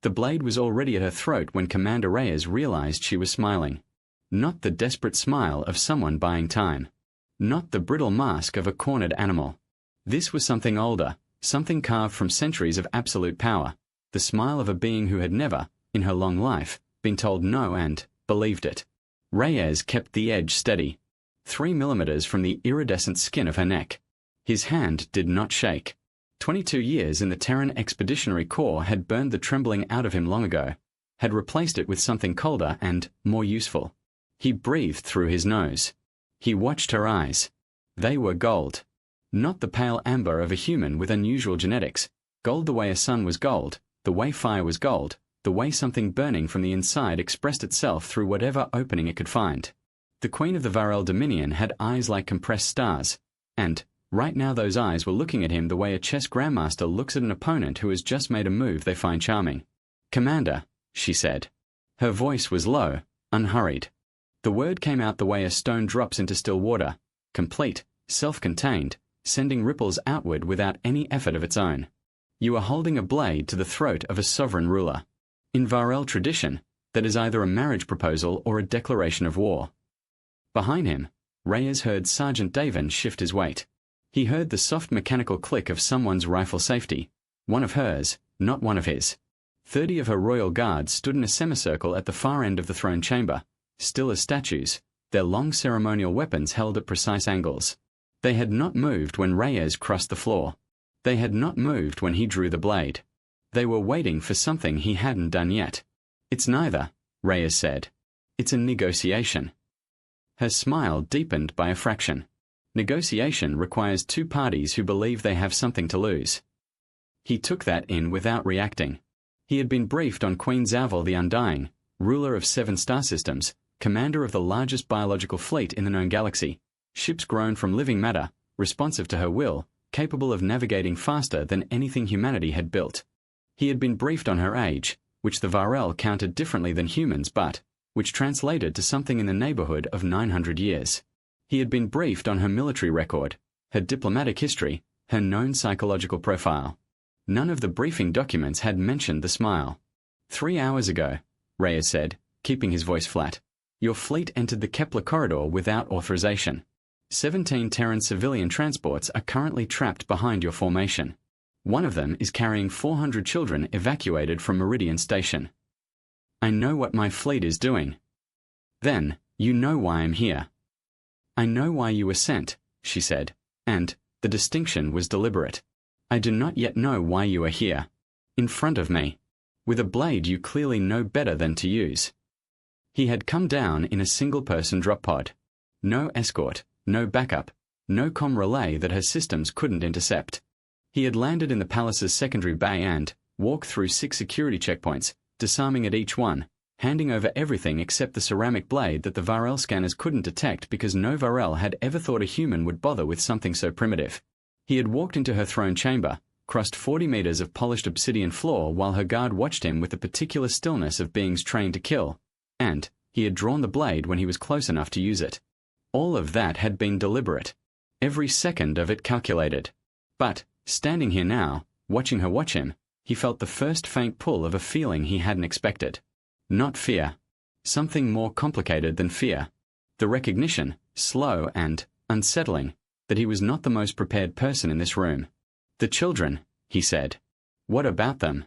The blade was already at her throat when Commander Reyes realized she was smiling. Not the desperate smile of someone buying time. Not the brittle mask of a cornered animal. This was something older, something carved from centuries of absolute power. The smile of a being who had never, in her long life, been told no and believed it. Reyes kept the edge steady, 3 millimeters from the iridescent skin of her neck. His hand did not shake. 22 years in the Terran Expeditionary Corps had burned the trembling out of him long ago, had replaced it with something colder and more useful. He breathed through his nose. He watched her eyes. They were gold. Not the pale amber of a human with unusual genetics. Gold the way a sun was gold, the way fire was gold, the way something burning from the inside expressed itself through whatever opening it could find. The Queen of the Varel Dominion had eyes like compressed stars, and right now those eyes were looking at him the way a chess grandmaster looks at an opponent who has just made a move they find charming. "Commander," she said. Her voice was low, unhurried. The word came out the way a stone drops into still water, complete, self-contained, sending ripples outward without any effort of its own. "You are holding a blade to the throat of a sovereign ruler. In Varel tradition, that is either a marriage proposal or a declaration of war." Behind him, Reyes heard Sergeant Davin shift his weight. He heard the soft mechanical click of someone's rifle safety, one of hers, not one of his. 30 of her royal guards stood in a semicircle at the far end of the throne chamber, still as statues, their long ceremonial weapons held at precise angles. They had not moved when Reyes crossed the floor. They had not moved when he drew the blade. They were waiting for something he hadn't done yet. "It's neither," Reyes said. "It's a negotiation." Her smile deepened by a fraction. Negotiation requires two parties who believe they have something to lose. He took that in without reacting. He had been briefed on Queen Zalval the Undying, ruler of 7 star systems, commander of the largest biological fleet in the known galaxy, ships grown from living matter, responsive to her will, capable of navigating faster than anything humanity had built. He had been briefed on her age, which the Varel counted differently than humans but which translated to something in the neighborhood of 900 years. He had been briefed on her military record, her diplomatic history, her known psychological profile. None of the briefing documents had mentioned the smile. 3 hours ago, Reyes said, keeping his voice flat, your fleet entered the Kepler corridor without authorization. 17 Terran civilian transports are currently trapped behind your formation. One of them is carrying 400 children evacuated from Meridian Station. I know what my fleet is doing. Then, you know why I'm here. I know why you were sent, she said, and the distinction was deliberate. I do not yet know why you are here. In front of me. With a blade you clearly know better than to use. He had come down in a single-person drop pod. No escort, no backup, no comm relay that her systems couldn't intercept. He had landed in the palace's secondary bay and walked through 6 security checkpoints, disarming at each one, handing over everything except the ceramic blade that the Varel scanners couldn't detect because no Varel had ever thought a human would bother with something so primitive. He had walked into her throne chamber, crossed 40 meters of polished obsidian floor while her guard watched him with the particular stillness of beings trained to kill, and he had drawn the blade when he was close enough to use it. All of that had been deliberate. Every second of it calculated. But, standing here now, watching her watch him, he felt the first faint pull of a feeling he hadn't expected. Not fear. Something more complicated than fear. The recognition, slow and unsettling, that he was not the most prepared person in this room. The children, he said. What about them?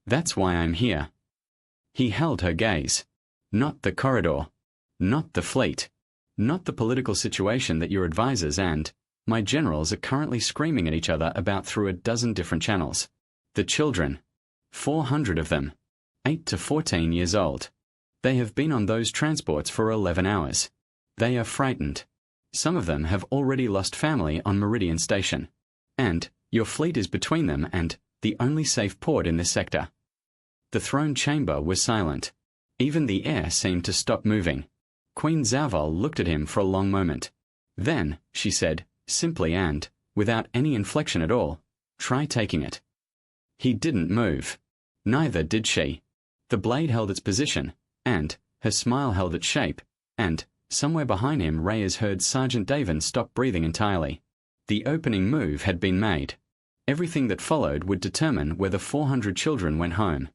That's why I'm here. He held her gaze. Not the corridor. Not the fleet. Not the political situation that your advisors and my generals are currently screaming at each other about through a dozen different channels. The children. 400 of them. 8 to 14 years old. They have been on those transports for 11 hours. They are frightened. Some of them have already lost family on Meridian Station. And your fleet is between them and the only safe port in this sector. The throne chamber was silent. Even the air seemed to stop moving. Queen Zalval looked at him for a long moment. Then, she said, simply and without any inflection at all, try taking it. He didn't move. Neither did she. The blade held its position, and her smile held its shape, and somewhere behind him Reyes heard Sergeant Davin stop breathing entirely. The opening move had been made. Everything that followed would determine whether 400 children went home.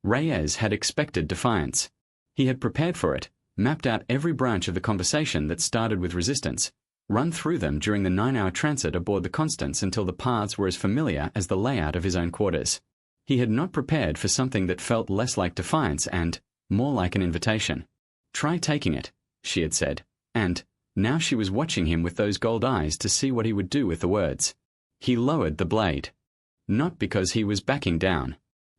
Reyes had expected defiance. He had prepared for it, mapped out every branch of the conversation that started with resistance, run through them during the 9-hour transit aboard the Constance until the paths were as familiar as the layout of his own quarters. He had not prepared for something that felt less like defiance and more like an invitation. "Try taking it," she had said, and now she was watching him with those gold eyes to see what he would do with the words. He lowered the blade. Not because he was backing down.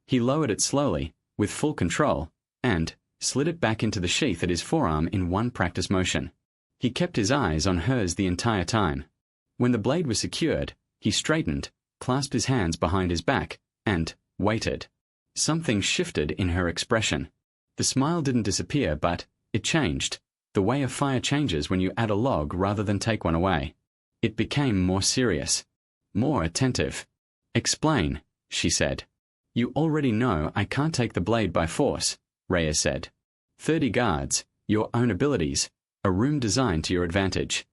He lowered it slowly, with full control, and slid it back into the sheath at his forearm in one practice motion. He kept his eyes on hers the entire time. When the blade was secured, he straightened, clasped his hands behind his back, and waited. Something shifted in her expression. The smile didn't disappear, but it changed, the way a fire changes when you add a log rather than take one away. It became more serious, more attentive. "Explain," she said. "You already know I can't take the blade by force," Reyes said. 30 guards, your own abilities, a room designed to your advantage.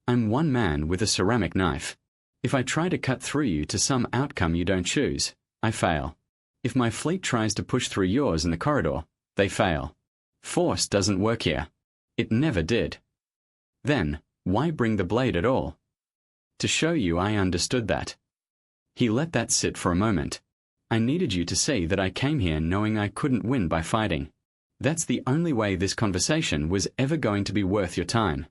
I'm one man with a ceramic knife. If I try to cut through you to some outcome you don't choose, I fail. If my fleet tries to push through yours in the corridor, they fail. Force doesn't work here. It never did. Then, why bring the blade at all? To show you I understood that. He let that sit for a moment. I needed you to see that I came here knowing I couldn't win by fighting. That's the only way this conversation was ever going to be worth your time.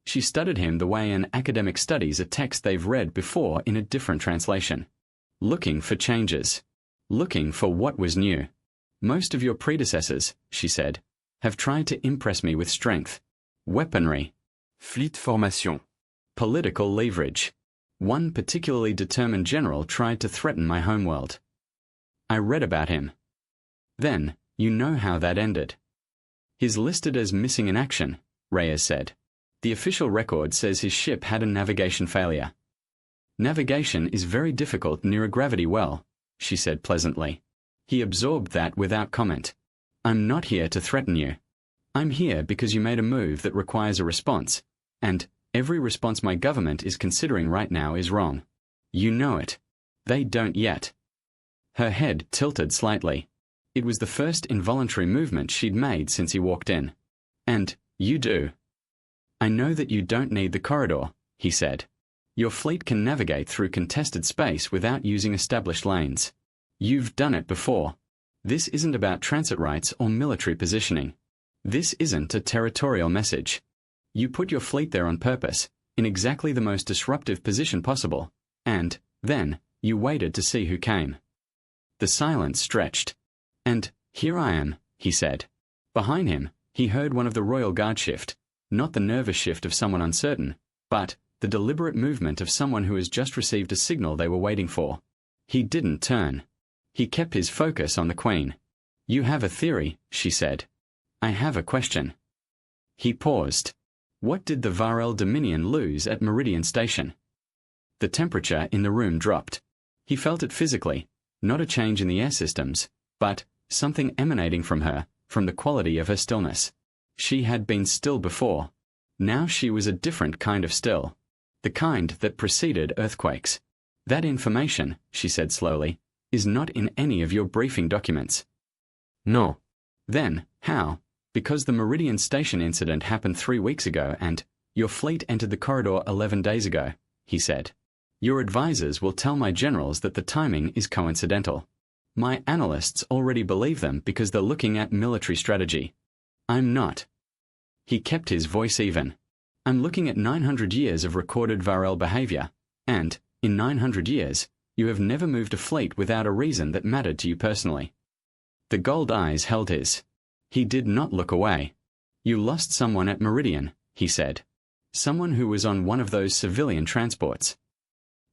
She studied him the way an academic studies a text they've read before in a different translation. Looking for changes. Looking for what was new. Most of your predecessors, she said, have tried to impress me with strength, weaponry, Fleet formation. political leverage. One particularly determined general tried to threaten my homeworld. I read about him. Then, you know how that ended. He's listed as missing in action, Reyes said. The official record says his ship had a navigation failure. Navigation is very difficult near a gravity well, she said pleasantly. He absorbed that without comment. I'm not here to threaten you. I'm here because you made a move that requires a response, and every response my government is considering right now is wrong. You know it. They don't yet. Her head tilted slightly. It was the first involuntary movement she'd made since he walked in. And you do. I know that you don't need the corridor, he said. Your fleet can navigate through contested space without using established lanes. You've done it before. This isn't about transit rights or military positioning. This isn't a territorial message. You put your fleet there on purpose, in exactly the most disruptive position possible, and, then, you waited to see who came. The silence stretched. And, here I am, he said. Behind him, he heard one of the Royal Guard shift, not the nervous shift of someone uncertain, but the deliberate movement of someone who has just received a signal they were waiting for. He didn't turn. He kept his focus on the Queen. You have a theory, she said. I have a question. He paused. What did the Varel Dominion lose at Meridian Station? The temperature in the room dropped. He felt it physically, not a change in the air systems, but something emanating from her, from the quality of her stillness. She had been still before. Now she was a different kind of still. The kind that preceded earthquakes. That information, she said slowly, is not in any of your briefing documents. No. Then, how? Because the Meridian Station incident happened 3 weeks ago and your fleet entered the corridor 11 days ago, he said. Your advisors will tell my generals that the timing is coincidental. My analysts already believe them because they're looking at military strategy. I'm not. He kept his voice even. I'm looking at 900 years of recorded Varel behavior, and, in 900 years, you have never moved a fleet without a reason that mattered to you personally. The gold eyes held his. He did not look away. You lost someone at Meridian, he said. Someone who was on one of those civilian transports.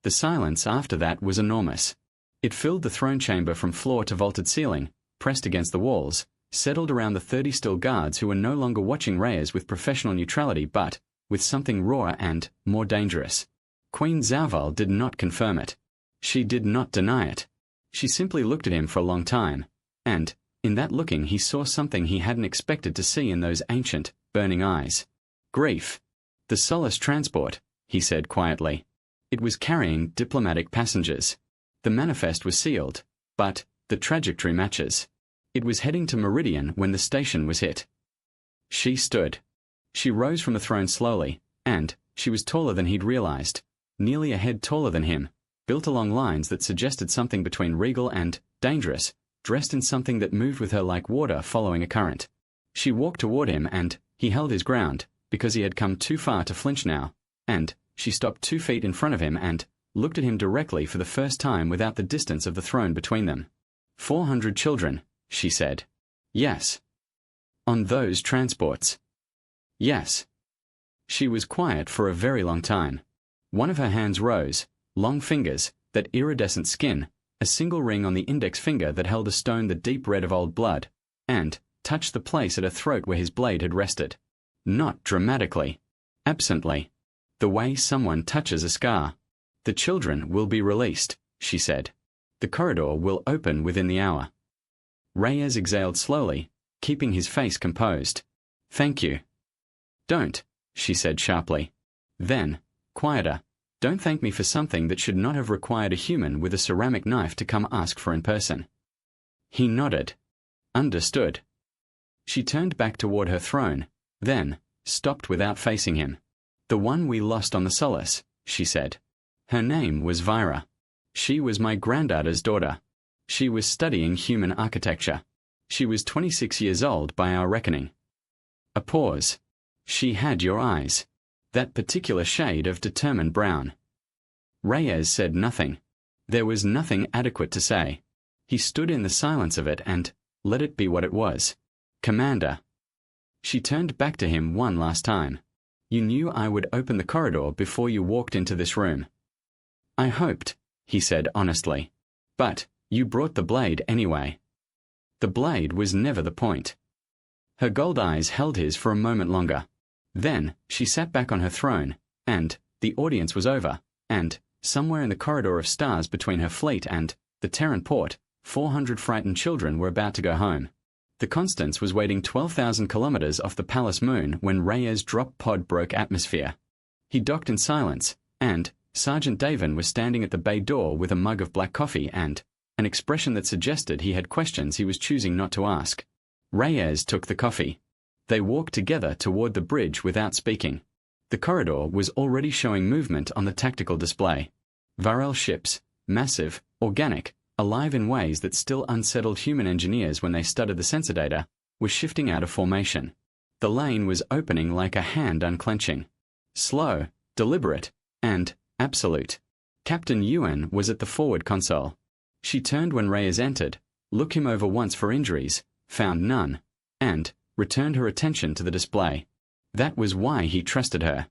The silence after that was enormous. It filled the throne chamber from floor to vaulted ceiling, pressed against the walls, settled around the 30 still guards who were no longer watching Reyes with professional neutrality but with something rawer and more dangerous. Queen Zauval did not confirm it. She did not deny it. She simply looked at him for a long time, and, in that looking he saw something he hadn't expected to see in those ancient, burning eyes. Grief. The Solace transport, he said quietly. It was carrying diplomatic passengers. The manifest was sealed, but the trajectory matches. It was heading to Meridian when the station was hit. She stood. She rose from the throne slowly, and she was taller than he'd realized, nearly a head taller than him, built along lines that suggested something between regal and dangerous, dressed in something that moved with her like water following a current. She walked toward him and he held his ground, because he had come too far to flinch now, and she stopped 2 feet in front of him and looked at him directly for the first time without the distance of the throne between them. 400 children, she said. Yes. On those transports. Yes. She was quiet for a very long time. One of her hands rose, long fingers, that iridescent skin, a single ring on the index finger that held a stone the deep red of old blood, and touched the place at her throat where his blade had rested. Not dramatically. Absently. The way someone touches a scar. The children will be released, she said. The corridor will open within the hour. Reyes exhaled slowly, keeping his face composed. Thank you. Don't, she said sharply. Then, quieter, don't thank me for something that should not have required a human with a ceramic knife to come ask for in person. He nodded. Understood. She turned back toward her throne, then stopped without facing him. The one we lost on the Solace, she said. Her name was Vira. She was my granddaughter's daughter. She was studying human architecture. She was 26 years old by our reckoning. A pause. She had your eyes. That particular shade of determined brown. Reyes said nothing. There was nothing adequate to say. He stood in the silence of it and let it be what it was. Commander. She turned back to him one last time. You knew I would open the corridor before you walked into this room. I hoped, he said honestly. But you brought the blade anyway. The blade was never the point. Her gold eyes held his for a moment longer. Then she sat back on her throne, and the audience was over, and somewhere in the corridor of stars between her fleet and the Terran port, 400 frightened children were about to go home. The Constance was waiting 12,000 kilometers off the Pallas moon when Reyes' drop pod broke atmosphere. He docked in silence, and Sergeant Davin was standing at the bay door with a mug of black coffee and an expression that suggested he had questions he was choosing not to ask. Reyes took the coffee. They walked together toward the bridge without speaking. The corridor was already showing movement on the tactical display. Varel ships, massive, organic, alive in ways that still unsettled human engineers when they studied the sensor data, were shifting out of formation. The lane was opening like a hand unclenching. Slow, deliberate, and absolute. Captain Yuan was at the forward console. She turned when Reyes entered, looked him over once for injuries, found none, and returned her attention to the display. That was why he trusted her.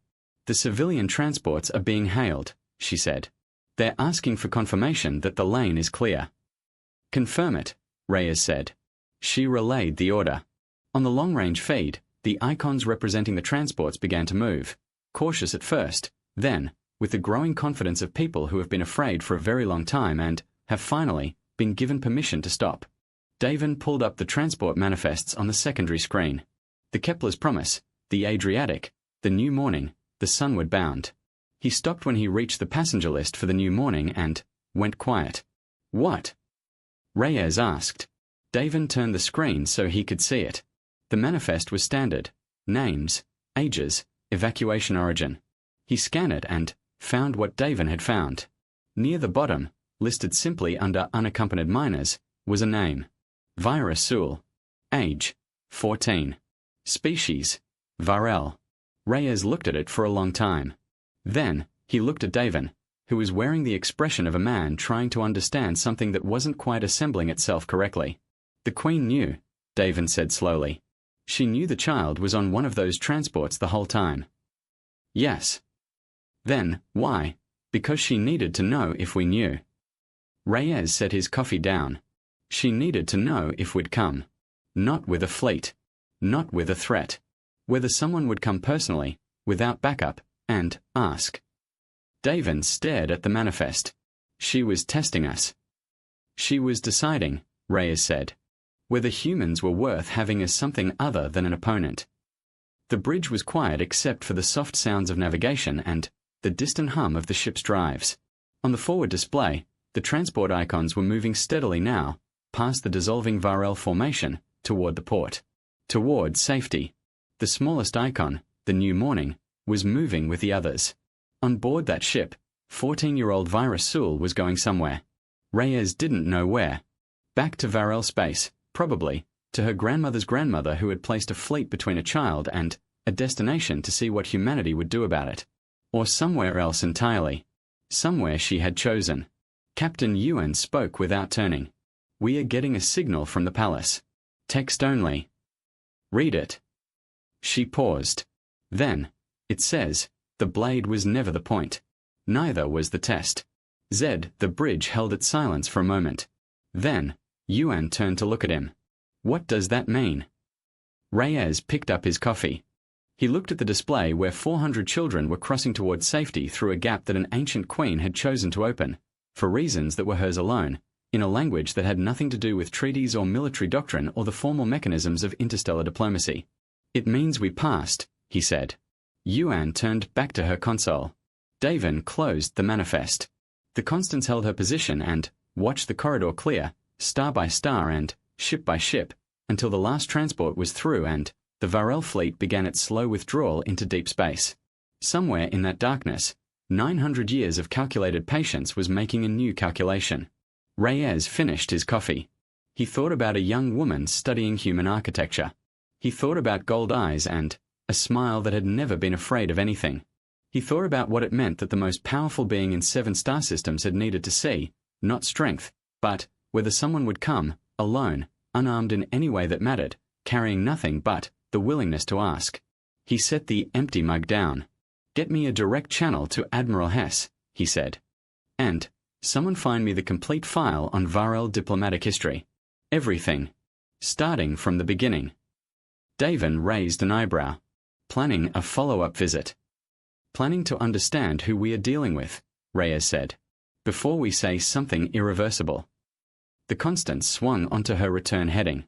The civilian transports are being hailed, she said. They're asking for confirmation that the lane is clear. Confirm it, Reyes said. She relayed the order. On the long-range feed, the icons representing the transports began to move, cautious at first, then, with the growing confidence of people who have been afraid for a very long time and have finally been given permission to stop. Davin pulled up the transport manifests on the secondary screen. The Kepler's Promise, the Adriatic, the New Morning, the Sunward Bound. He stopped when he reached the passenger list for the New Morning and went quiet. What? Reyes asked. Davin turned the screen so he could see it. The manifest was standard. Names, ages, evacuation origin. He scanned it and found what Davin had found. Near the bottom, listed simply under unaccompanied minors, was a name. Vira Sul. Age, 14. Species, Varel. Reyes looked at it for a long time. Then, he looked at Davin, who was wearing the expression of a man trying to understand something that wasn't quite assembling itself correctly. The Queen knew, Davin said slowly. She knew the child was on one of those transports the whole time. Yes. Then, why? Because she needed to know if we knew. Reyes set his coffee down. She needed to know if we'd come. Not with a fleet. Not with a threat. Whether someone would come personally, without backup, and ask. Davin stared at the manifest. She was testing us. She was deciding, Reyes said, whether humans were worth having as something other than an opponent. The bridge was quiet except for the soft sounds of navigation and the distant hum of the ship's drives. On the forward display, the transport icons were moving steadily now, past the dissolving Varel Formation, toward the port. Toward safety. The smallest icon, the New Morning, was moving with the others. On board that ship, 14-year-old Vira Sewell was going somewhere. Reyes didn't know where. Back to Varel space, probably, to her grandmother's grandmother who had placed a fleet between a child and a destination to see what humanity would do about it. Or somewhere else entirely. Somewhere she had chosen. Captain Yuan spoke without turning. "We are getting a signal from the palace. Text only." "Read it." She paused. "Then, it says, the blade was never the point. Neither was the test." Zed, the bridge, held its silence for a moment. Then, Yuan turned to look at him. "What does that mean?" Reyes picked up his coffee. He looked at the display where 400 children were crossing towards safety through a gap that an ancient queen had chosen to open, for reasons that were hers alone, in a language that had nothing to do with treaties or military doctrine or the formal mechanisms of interstellar diplomacy. "It means we passed," he said. Yuan turned back to her console. Davin closed the manifest. The Constance held her position and watched the corridor clear, star by star and ship by ship, until the last transport was through and the Varel fleet began its slow withdrawal into deep space. Somewhere in that darkness, 900 years of calculated patience was making a new calculation. Reyes finished his coffee. He thought about a young woman studying human architecture. He thought about gold eyes and a smile that had never been afraid of anything. He thought about what it meant that the most powerful being in 7 star systems had needed to see, not strength, but whether someone would come, alone, unarmed in any way that mattered, carrying nothing but the willingness to ask. He set the empty mug down. "Get me a direct channel to Admiral Hess," he said. "And someone find me the complete file on Varel diplomatic history. Everything. Starting from the beginning." Davin raised an eyebrow. "Planning a follow-up visit." "Planning to understand who we are dealing with," Reyes said, "before we say something irreversible." The Constance swung onto her return heading.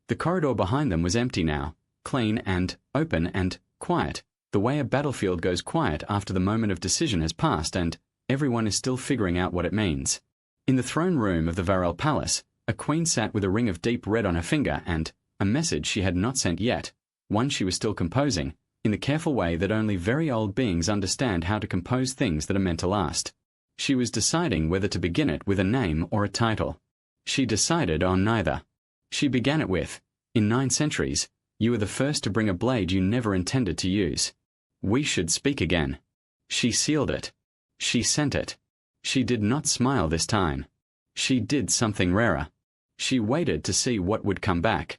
The corridor behind them was empty now, clean and open and quiet, the way a battlefield goes quiet after the moment of decision has passed and everyone is still figuring out what it means. In the throne room of the Varel Palace, a queen sat with a ring of deep red on her finger and a message she had not sent yet, one she was still composing, in the careful way that only very old beings understand how to compose things that are meant to last. She was deciding whether to begin it with a name or a title. She decided on neither. She began it with, "In 9 centuries, you were the first to bring a blade you never intended to use. We should speak again." She sealed it. She sent it. She did not smile this time. She did something rarer. She waited to see what would come back.